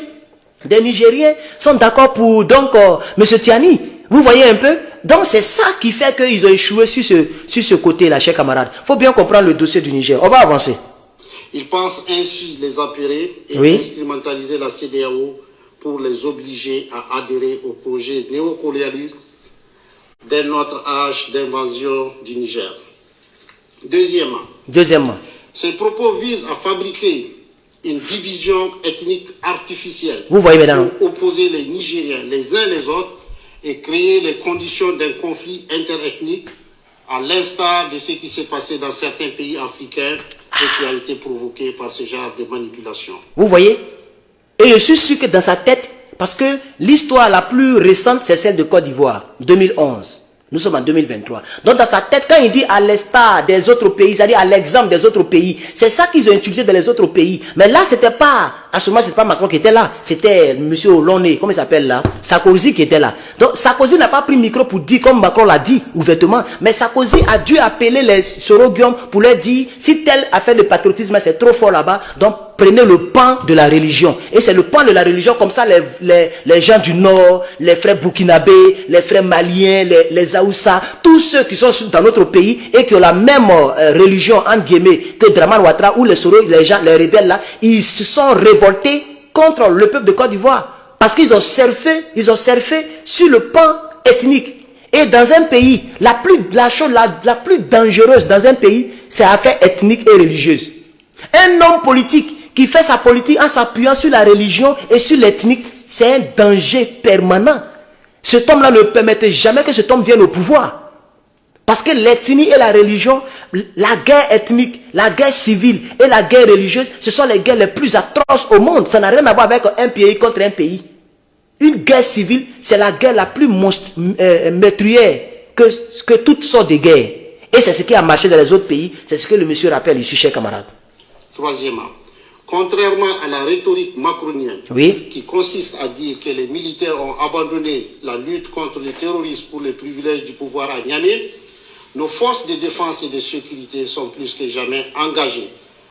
des Nigériens sont d'accord pour donc M. Tiani. Vous voyez un peu? Donc c'est ça qui fait qu'ils ont échoué sur ce côté-là, chers camarades. Il faut bien comprendre le dossier du Niger. On va avancer. Ils pensent ainsi les apairer et instrumentaliser la CEDEAO pour les obliger à adhérer au projet néocolonialiste dès notre âge d'invasion du Niger. Deuxièmement, ces propos visent à fabriquer une division ethnique artificielle. Vous voyez, mesdames, pour opposer les Nigériens les uns les autres et créer les conditions d'un conflit interethnique, à l'instar de ce qui s'est passé dans certains pays africains et qui a été provoqué par ce genre de manipulation. Vous voyez? Et je suis sûr que dans sa tête, parce que l'histoire la plus récente, c'est celle de Côte d'Ivoire, 2011. Nous sommes en 2023. Donc dans sa tête, quand il dit à l'instar des autres pays, c'est-à-dire à l'exemple des autres pays, c'est ça qu'ils ont utilisé dans les autres pays. Mais là, ce n'était pas À ce moment, ce n'est pas Macron qui était là. C'était M. Hollande, comment il s'appelle là? Sarkozy qui était là. Donc Sarkozy n'a pas pris le micro pour dire, comme Macron l'a dit ouvertement, mais Sarkozy a dû appeler les Soroguium pour leur dire, si telle affaire de patriotisme, c'est trop fort là-bas, donc prenez le pan de la religion. Et c'est le pan de la religion, comme ça les gens du Nord, les frères burkinabés, les frères maliens, les Aoussa, tous ceux qui sont dans notre pays et qui ont la même religion, entre guillemets, que Draman Ouattara ou les Soro, les rebelles là, ils se sont révoltés contre le peuple de Côte d'Ivoire. Parce qu'ils ont surfé sur le pan ethnique. Et dans un pays, la chose la plus dangereuse dans un pays, c'est l'affaire ethnique et religieuse. Un homme politique qui fait sa politique en s'appuyant sur la religion et sur l'ethnique, c'est un danger permanent. Cet homme-là ne permettait jamais que cet homme vienne au pouvoir. Parce que l'ethnie et la religion, la guerre ethnique, la guerre civile et la guerre religieuse, ce sont les guerres les plus atroces au monde. Ça n'a rien à voir avec un pays contre un pays. Une guerre civile, c'est la guerre la plus meurtrière que toutes sortes de guerres. Et c'est ce qui a marché dans les autres pays. C'est ce que le monsieur rappelle ici, chers camarades. Troisièmement, contrairement à la rhétorique macronienne, oui, qui consiste à dire que les militaires ont abandonné la lutte contre les terroristes pour les privilèges du pouvoir à Niamey, nos forces de défense et de sécurité sont plus que jamais engagées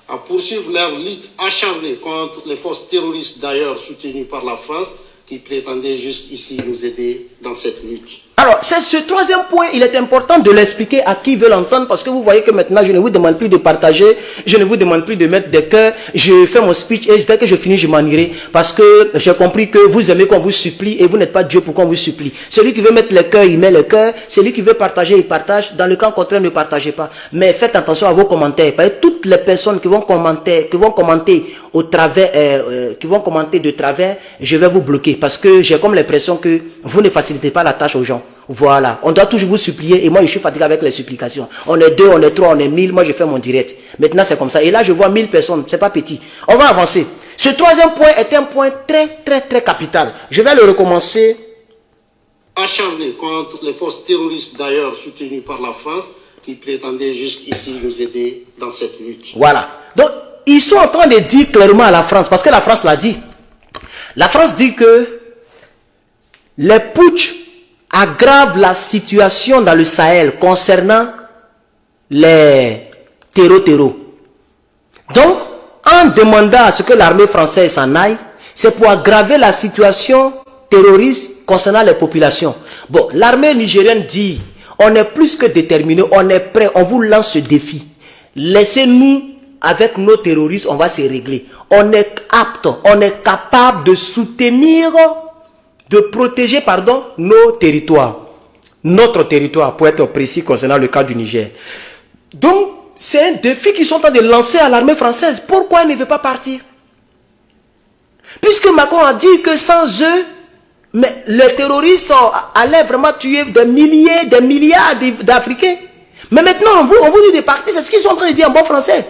à poursuivre leur lutte acharnée contre les forces terroristes, d'ailleurs soutenues par la France, qui prétendaient jusqu'ici nous aider dans cette lutte. Alors, ce troisième point, il est important de l'expliquer à qui veut l'entendre, parce que vous voyez que maintenant, je ne vous demande plus de partager, je ne vous demande plus de mettre des cœurs, je fais mon speech et dès que je finis, je m'en irai, parce que j'ai compris que vous aimez qu'on vous supplie et vous n'êtes pas Dieu pour qu'on vous supplie. Celui qui veut mettre les cœurs, il met les cœurs, celui qui veut partager, il partage, dans le cas contraire, ne partagez pas. Mais faites attention à vos commentaires, parce que toutes les personnes qui vont commenter au travers, qui vont commenter de travers, je vais vous bloquer, parce que j'ai comme l'impression que vous ne facilitez pas la tâche aux gens. Voilà, on doit toujours vous supplier et moi je suis fatigué avec les supplications. On est 2, on est 3, on est 1000, moi je fais mon direct. Maintenant c'est comme ça. Et là je vois 1000 personnes, c'est pas petit. On va avancer. Ce troisième point est un point très capital. Je vais le recommencer. Acharné contre les forces terroristes, d'ailleurs soutenues par la France, qui prétendaient jusqu'ici nous aider dans cette lutte. Voilà. Donc ils sont en train de dire clairement à la France, parce que la France l'a dit. La France dit que les putsch aggrave la situation dans le Sahel concernant les terreaux. Donc, en demandant à ce que l'armée française s'en aille, c'est pour aggraver la situation terroriste concernant les populations. Bon, l'armée nigérienne dit, on est plus que déterminé, on est prêt, on vous lance ce défi. Laissez-nous, avec nos terroristes, on va se régler. On est apte, on est capable de soutenir, de protéger, nos territoires. Notre territoire, pour être précis concernant le cas du Niger. Donc, c'est un défi qu'ils sont en train de lancer à l'armée française. Pourquoi elle ne veut pas partir? Puisque Macron a dit que sans eux, mais les terroristes allaient vraiment tuer des milliers, des milliards d'Africains. Mais maintenant, on vous dit de partir, c'est ce qu'ils sont en train de dire en bon français.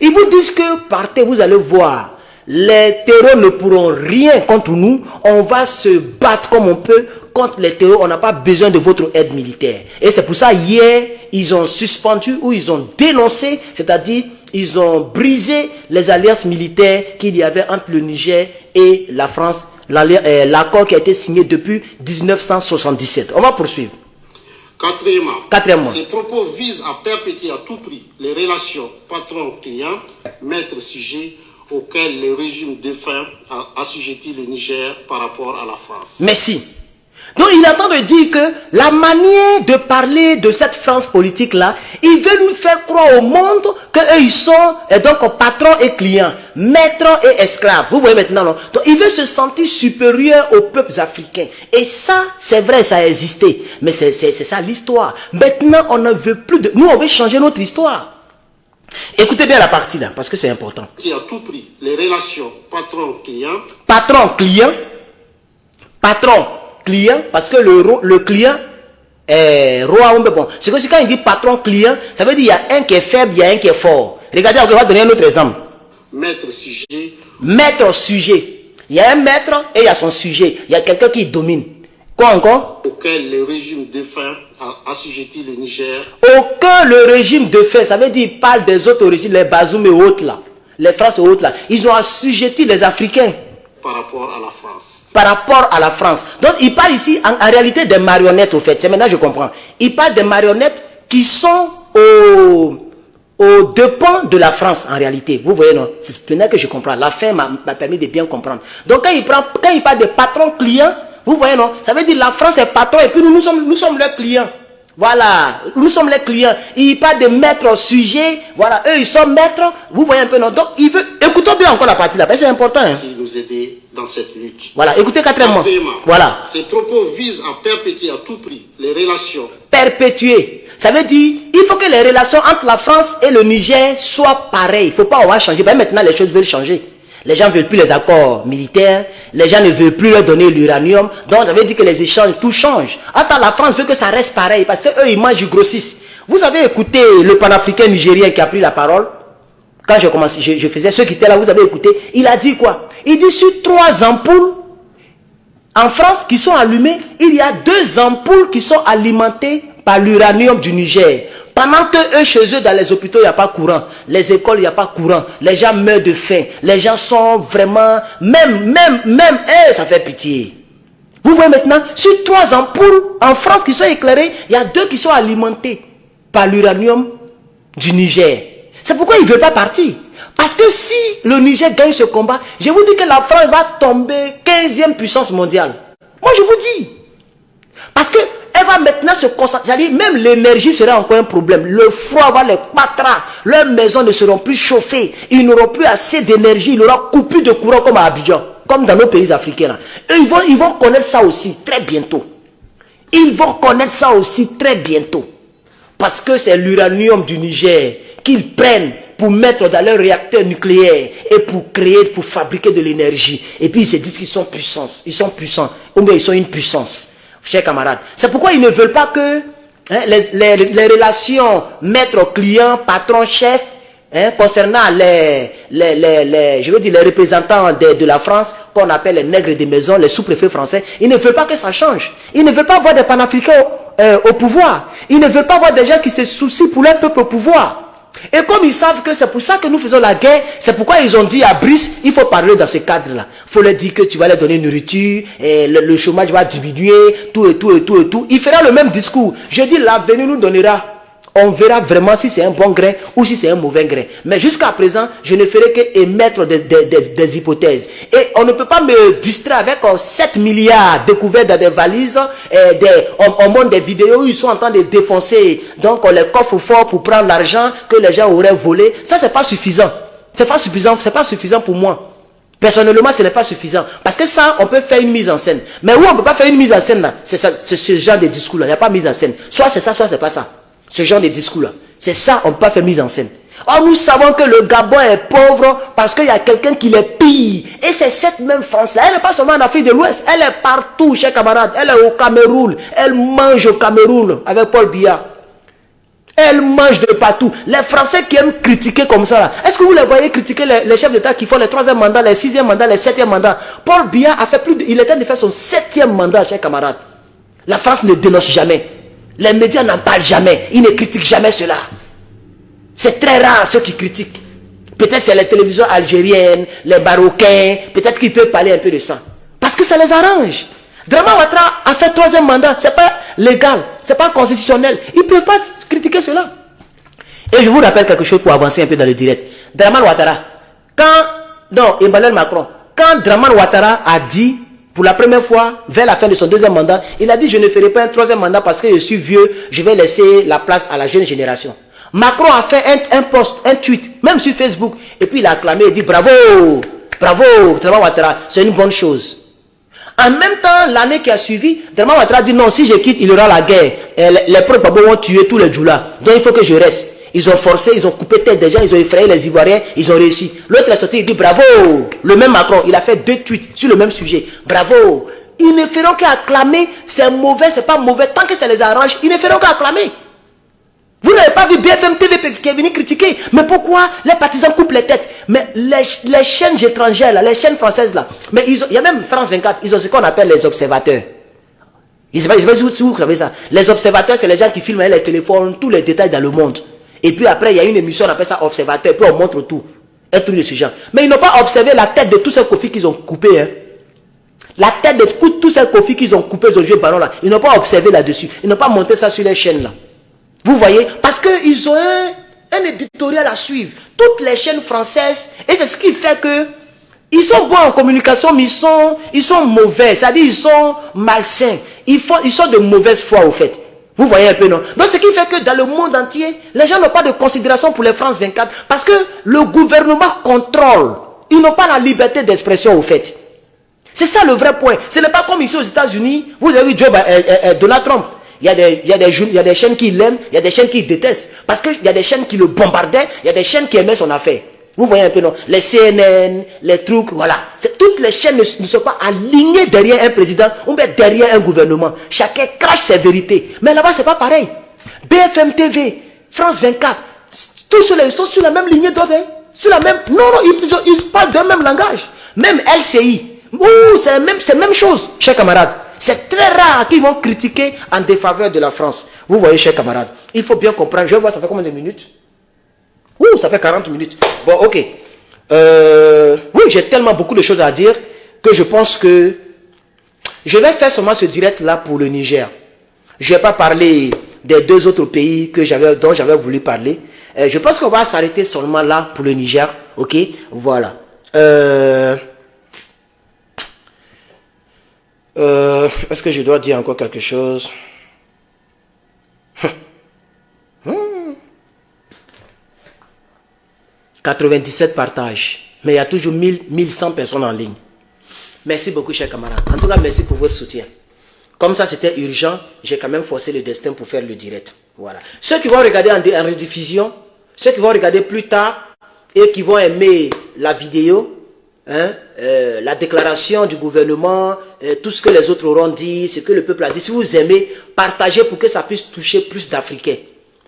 Ils vous disent que partez, vous allez voir. Les terreurs ne pourront rien contre nous. On va se battre comme on peut contre les terreurs. On n'a pas besoin de votre aide militaire. Et c'est pour ça, hier, ils ont suspendu ou ils ont dénoncé, c'est-à-dire, ils ont brisé les alliances militaires qu'il y avait entre le Niger et la France. L'accord qui a été signé depuis 1977. On va poursuivre. Quatrièmement, ces propos visent à perpétuer à tout prix les relations patron-client, maître-sujet, auquel le régime défunt a assujetti le Niger par rapport à la France. Merci. Donc il est en train de dire que la manière de parler de cette France politique-là, ils veulent nous faire croire au monde qu'eux ils sont donc patrons et clients, maîtres et esclaves. Vous voyez maintenant, non? Donc ils veulent se sentir supérieurs aux peuples africains. Et ça, c'est vrai, ça a existé. Mais c'est ça l'histoire. Maintenant, on ne veut plus de... Nous, on veut changer notre histoire. Écoutez bien la partie là, parce que c'est important. C'est à tout prix les relations patron-client. Patron-client. Patron-client, parce que le client est roi. Bon, c'est que quand il dit patron-client, ça veut dire qu'il y a un qui est faible, il y a un qui est fort. Regardez, on va donner un autre exemple. Maître-sujet. Maître-sujet. Il y a un maître et il y a son sujet. Il y a quelqu'un qui domine. Quoi encore? Auquel le régime défunt a assujetti le Niger. Aucun le régime défunt, ça veut dire il parle des autres régimes, les Bazoum et autres là. les France et autres là, ils ont assujetti les Africains. Par rapport à la France. Par rapport à la France. Donc il parle ici en réalité des marionnettes au fait. C'est maintenant que je comprends. Il parle des marionnettes qui sont au dépens de la France en réalité. Vous voyez non? C'est maintenant que je comprends. La fin m'a permis de bien comprendre. Donc quand il parle de patron client, vous voyez non? Ça veut dire la France est patron et puis nous sommes leurs clients. Voilà, nous sommes les clients. Il parle de maître sujet. Voilà, eux ils sont maîtres. Vous voyez un peu non? Donc il veut. Écoutons bien encore la partie là, parce que c'est important. Hein? Si nous aider dans cette lutte. Voilà, écoutez quatrièmement. Voilà. Ces propos visent à perpétuer à tout prix les relations. Perpétuer. Ça veut dire, il faut que les relations entre la France et le Niger soient pareilles. Il ne faut pas, on va changer. Ben maintenant, les choses veulent changer. Les gens ne veulent plus les accords militaires. Les gens ne veulent plus leur donner l'uranium. Donc, ça veut dire que les échanges, tout change. Attends, la France veut que ça reste pareil parce qu'eux, ils mangent, ils grossissent. Vous avez écouté le panafricain nigérien qui a pris la parole? Quand je commençais, je faisais ceux qui étaient là, vous avez écouté. Il a dit quoi? Il dit sur 3 ampoules en France qui sont allumées, il y a 2 ampoules qui sont alimentées par l'uranium du Niger. Pendant que eux, chez eux, dans les hôpitaux, il n'y a pas courant. Les écoles, il n'y a pas courant. Les gens meurent de faim. Les gens sont vraiment... Même, ça fait pitié. Vous voyez maintenant, sur 3 ampoules en France qui sont éclairées, il y a 2 qui sont alimentées par l'uranium du Niger. C'est pourquoi ils ne veulent pas partir. Parce que si le Niger gagne ce combat, je vous dis que la France va tomber 15e puissance mondiale. Moi, je vous dis. Parce que elle va maintenant se concentrer. Même l'énergie sera encore un problème. Le froid va les battre. Leurs maisons ne seront plus chauffées. Ils n'auront plus assez d'énergie. Il y aura coupure de courant comme à Abidjan. Comme dans nos pays africains. Là. Eux, ils vont connaître ça aussi très bientôt. Ils vont connaître ça aussi très bientôt. Parce que c'est l'uranium du Niger qu'ils prennent pour mettre dans leur réacteur nucléaire et pour créer, pour fabriquer de l'énergie. Et puis ils se disent qu'ils sont puissants. Ils sont puissants. Ou bien ils sont une puissance. Chers camarades. C'est pourquoi ils ne veulent pas que les relations maître-client, patron-chef, concernant je veux dire les représentants de la France, qu'on appelle les nègres des maisons, les sous-préfets français, ils ne veulent pas que ça change. Ils ne veulent pas voir des panafricains au pouvoir. Ils ne veulent pas voir des gens qui se soucient pour leur peuple au pouvoir. Et comme ils savent que c'est pour ça que nous faisons la guerre, c'est pourquoi ils ont dit à Brice, il faut parler dans ce cadre-là. Il faut leur dire que tu vas leur donner nourriture, et le chômage va diminuer, tout et tout et tout et tout. Il fera le même discours. Je dis, l'avenir nous donnera. On verra vraiment si c'est un bon grain ou si c'est un mauvais grain. Mais jusqu'à présent, je ne ferai que émettre des hypothèses. Et on ne peut pas me distraire avec 7 milliards découverts dans des valises. On montre des vidéos où ils sont en train de défoncer donc les coffres forts pour prendre l'argent que les gens auraient volé. Ça, c'est pas suffisant. C'est pas suffisant pour moi. Personnellement, ce n'est pas suffisant. Parce que ça, on peut faire une mise en scène. Mais où on ne peut pas faire une mise en scène là, c'est ce genre de discours là. Il n'y a pas de mise en scène. Soit c'est ça, soit c'est pas ça. Ce genre de discours-là. C'est ça, on ne peut pas faire mise en scène. Or, nous savons que le Gabon est pauvre parce qu'il y a quelqu'un qui les pille. Et c'est cette même France-là. Elle n'est pas seulement en Afrique de l'Ouest. Elle est partout, chers camarades. Elle est au Cameroun. Elle mange au Cameroun avec Paul Biya. Elle mange de partout. Les Français qui aiment critiquer comme ça, là. Est-ce que vous les voyez critiquer les chefs d'État qui font les 3e mandats, les 6e mandats, les 7e mandats? Paul Biya a fait il était en train de faire son 7e mandat, chers camarades. La France ne dénonce jamais. Les médias n'en parlent jamais. Ils ne critiquent jamais cela. C'est très rare ceux qui critiquent. Peut-être c'est les télévisions algériennes, les Marocains. Peut-être qu'ils peuvent parler un peu de ça. Parce que ça les arrange. Draman Ouattara a fait 3e mandat. Ce n'est pas légal. Ce n'est pas constitutionnel. Ils ne peuvent pas critiquer cela. Et je vous rappelle quelque chose pour avancer un peu dans le direct. Draman Ouattara. Emmanuel Macron. Quand Draman Ouattara a dit... Pour la première fois, vers la fin de son 2e mandat, il a dit je ne ferai pas un 3e mandat parce que je suis vieux, je vais laisser la place à la jeune génération. Macron a fait un post, un tweet, même sur Facebook, et puis il a acclamé et dit bravo, bravo, Draman Ouattara, c'est une bonne chose. En même temps, l'année qui a suivi, Draman Ouattara a dit non, si je quitte, il y aura la guerre. Les peuples vont tuer tous les djoulas, donc il faut que je reste. Ils ont forcé, ils ont coupé tête des gens, ils ont effrayé les Ivoiriens, ils ont réussi. L'autre est sorti, il dit bravo. Le même Macron, il a fait 2 tweets sur le même sujet. Bravo. Ils ne feront qu'acclamer, c'est mauvais, c'est pas mauvais. Tant que ça les arrange, ils ne feront qu'acclamer. Vous n'avez pas vu BFM TV qui est venu critiquer. Mais pourquoi les partisans coupent les têtes? Mais les chaînes étrangères, là, les chaînes françaises, là, mais il y a même France 24, ils ont ce qu'on appelle les observateurs. Ils ne savent pas si vous savez ça. Les observateurs, c'est les gens qui filment avec les téléphones, tous les détails dans le monde. Et puis après, il y a une émission, on appelle ça observateur, puis on montre tout. Un truc de ce genre. Mais ils n'ont pas observé la tête de tous ces kofis qu'ils ont coupés. Hein. La tête de tous ces kofis qu'ils ont coupés, ils ont joué ballon là. Ils n'ont pas observé là-dessus. Ils n'ont pas monté ça sur les chaînes là. Vous voyez? Parce qu'ils ont un éditorial à suivre. Toutes les chaînes françaises. Et c'est ce qui fait que ils sont bons en communication, mais ils sont mauvais. C'est-à-dire ils sont malsains. Ils sont de mauvaise foi au fait. Vous voyez un peu, non? Donc ce qui fait que dans le monde entier, les gens n'ont pas de considération pour les France 24. Parce que le gouvernement contrôle. Ils n'ont pas la liberté d'expression au fait. C'est ça le vrai point. Ce n'est pas comme ici aux États-Unis. Vous avez vu Donald Trump. Il y a des chaînes qui l'aiment, il y a des chaînes qui détestent. Parce qu'il y a des chaînes qui le bombardaient, il y a des chaînes qui aimaient son affaire. Vous voyez un peu, non? Les CNN, les trucs, voilà. Toutes les chaînes ne sont pas alignées derrière un président ou bien derrière un gouvernement. Chacun crache ses vérités. Mais là-bas, c'est pas pareil. BFM TV, France 24, tous ceux-là, ils sont sur la même lignée d'ordre. Sur la même... Non, ils parlent d'un même langage. Même LCI. C'est la même chose, chers camarades. C'est très rare qu'ils vont critiquer en défaveur de la France. Vous voyez, chers camarades. Il faut bien comprendre. Je vois, ça fait combien de minutes? Ça fait 40 minutes. Bon, ok. Oui, j'ai tellement beaucoup de choses à dire que je pense que je vais faire seulement ce direct-là pour le Niger. Je ne vais pas parler des deux autres pays dont j'avais voulu parler. Je pense qu'on va s'arrêter seulement là pour le Niger. Ok, voilà. Est-ce que je dois dire encore quelque chose? 97 partages. Mais il y a toujours 1100 personnes en ligne. Merci beaucoup, chers camarades. En tout cas, merci pour votre soutien. Comme ça, c'était urgent, j'ai quand même forcé le destin pour faire le direct. Voilà. Ceux qui vont regarder en rediffusion, ceux qui vont regarder plus tard et qui vont aimer la vidéo, la déclaration du gouvernement, tout ce que les autres auront dit, ce que le peuple a dit. Si vous aimez, partagez pour que ça puisse toucher plus d'Africains.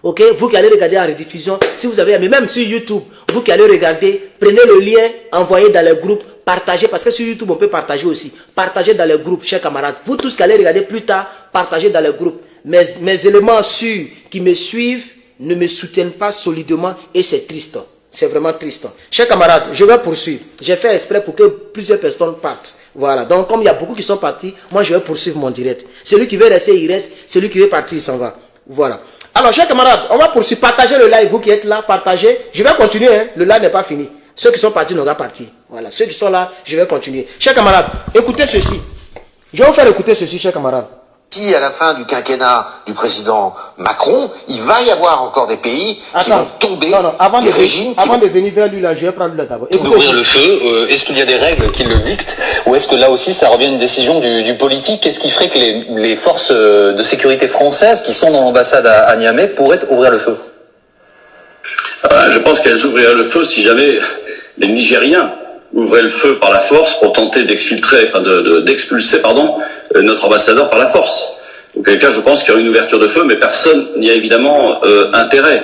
Ok, vous qui allez regarder en rediffusion, si vous avez aimé, même sur YouTube, vous qui allez regarder, prenez le lien, envoyez dans les groupes, partagez, parce que sur YouTube on peut partager aussi. Partagez dans les groupes, chers camarades. Vous tous qui allez regarder plus tard, partagez dans les groupes. Mes éléments sûrs qui me suivent ne me soutiennent pas solidement et c'est triste. C'est vraiment triste. Chers camarades, je vais poursuivre. J'ai fait exprès pour que plusieurs personnes partent. Voilà. Donc, comme il y a beaucoup qui sont partis, moi, je vais poursuivre mon direct. Celui qui veut rester, il reste. Celui qui veut partir, il s'en va. Voilà. Alors, chers camarades, on va poursuivre. Partagez le live. Vous qui êtes là, partagez. Je vais continuer. Hein. Le live n'est pas fini. Ceux qui sont partis n'ont pas parti. Voilà. Ceux qui sont là, je vais continuer. Chers camarades, écoutez ceci. Je vais vous faire écouter ceci, chers camarades. Si à la fin du quinquennat du président Macron, il va y avoir encore des pays qui vont tomber, des régimes avant de venir vers lui, là, je vais prendre le d'abord. D'ouvrir le feu, est-ce qu'il y a des règles qui le dictent, ou est-ce que là aussi ça revient à une décision du politique? Qu'est-ce qui ferait que les forces de sécurité françaises qui sont dans l'ambassade à Niamey pourraient ouvrir le feu? Je pense qu'elles ouvriraient le feu si jamais les Nigériens ouvraient le feu par la force pour tenter d'exfiltrer, d'expulser notre ambassadeur par la force. Auquel cas, je pense qu'il y aurait une ouverture de feu, mais personne n'y a évidemment intérêt.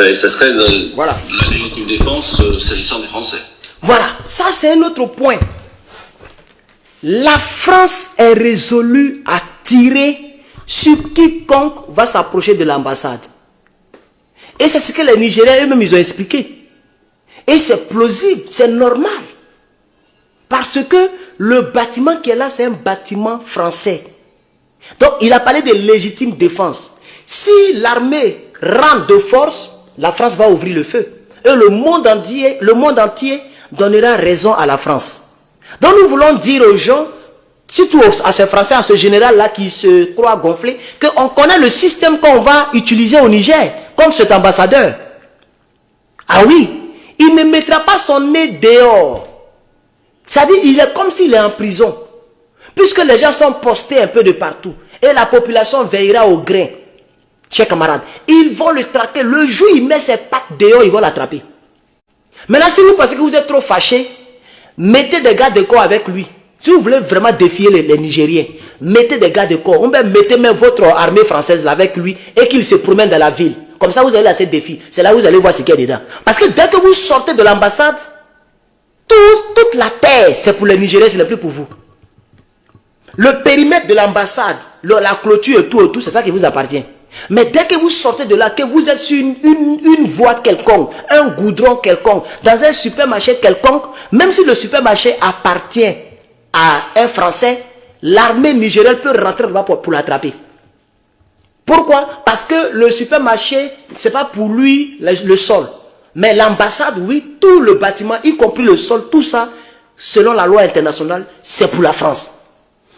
Et ce serait la légitime défense s'agissant des Français. Voilà, ça c'est un autre point. La France est résolue à tirer sur quiconque va s'approcher de l'ambassade. Et c'est ce que les Nigériens eux-mêmes ils ont expliqué. Et c'est plausible, c'est normal. Parce que le bâtiment qui est là, c'est un bâtiment français. Donc, il a parlé de légitime défense. Si l'armée rentre de force, la France va ouvrir le feu. Et le monde entier donnera raison à la France. Donc, nous voulons dire aux gens, surtout à ces Français, à ce général-là qui se croit gonflé, qu'on connaît le système qu'on va utiliser au Niger, comme cet ambassadeur. Ah oui, il ne mettra pas son nez dehors. C'est-à-dire, il est comme s'il est en prison. Puisque les gens sont postés un peu de partout. Et la population veillera au grain. Chers camarades, ils vont le traquer. Le jour où il met ses pattes dehors, ils vont l'attraper. Maintenant, si vous pensez que vous êtes trop fâché, mettez des gardes de corps avec lui. Si vous voulez vraiment défier les Nigériens, mettez des gardes de corps. Ou même mettez même votre armée française là avec lui et qu'il se promène dans la ville. Comme ça, vous allez lancer des défis. C'est là où vous allez voir ce qu'il y a dedans. Parce que dès que vous sortez de l'ambassade, toute la terre, c'est pour les Nigériens, ce n'est plus pour vous. Le périmètre de l'ambassade, la clôture et tout, c'est ça qui vous appartient. Mais dès que vous sortez de là, que vous êtes sur une voie quelconque, un goudron quelconque, dans un supermarché quelconque, même si le supermarché appartient à un Français, l'armée nigérienne peut rentrer là-bas pour l'attraper. Pourquoi? Parce que le supermarché, ce n'est pas pour lui le sol. Mais l'ambassade, oui, tout le bâtiment, y compris le sol, tout ça, selon la loi internationale, c'est pour la France.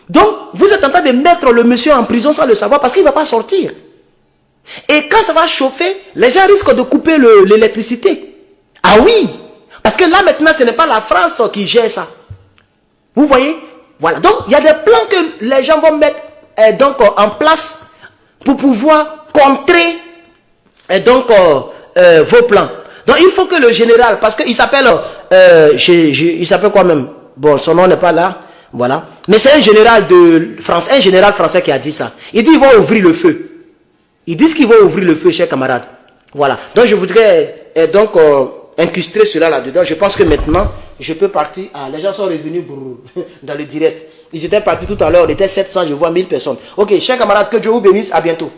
Donc, vous êtes en train de mettre le monsieur en prison sans le savoir parce qu'il ne va pas sortir. Et quand ça va chauffer, les gens risquent de couper l'électricité. Ah oui! Parce que là maintenant, ce n'est pas la France qui gère ça. Vous voyez? Voilà. Donc, il y a des plans que les gens vont mettre en place pour pouvoir contrer vos plans. Donc, il faut que le général, parce qu'il s'appelle, il s'appelle quoi même? Bon, son nom n'est pas là. Voilà. Mais c'est un général français qui a dit ça. Il dit qu'ils vont ouvrir le feu. Ils disent qu'ils vont ouvrir le feu, chers camarades. Voilà. Donc, je voudrais incrusté cela là-dedans. Je pense que maintenant, je peux partir. Ah, les gens sont revenus dans le direct. Ils étaient partis tout à l'heure. On était 700, je vois 1000 personnes. Ok, chers camarades, que Dieu vous bénisse. À bientôt.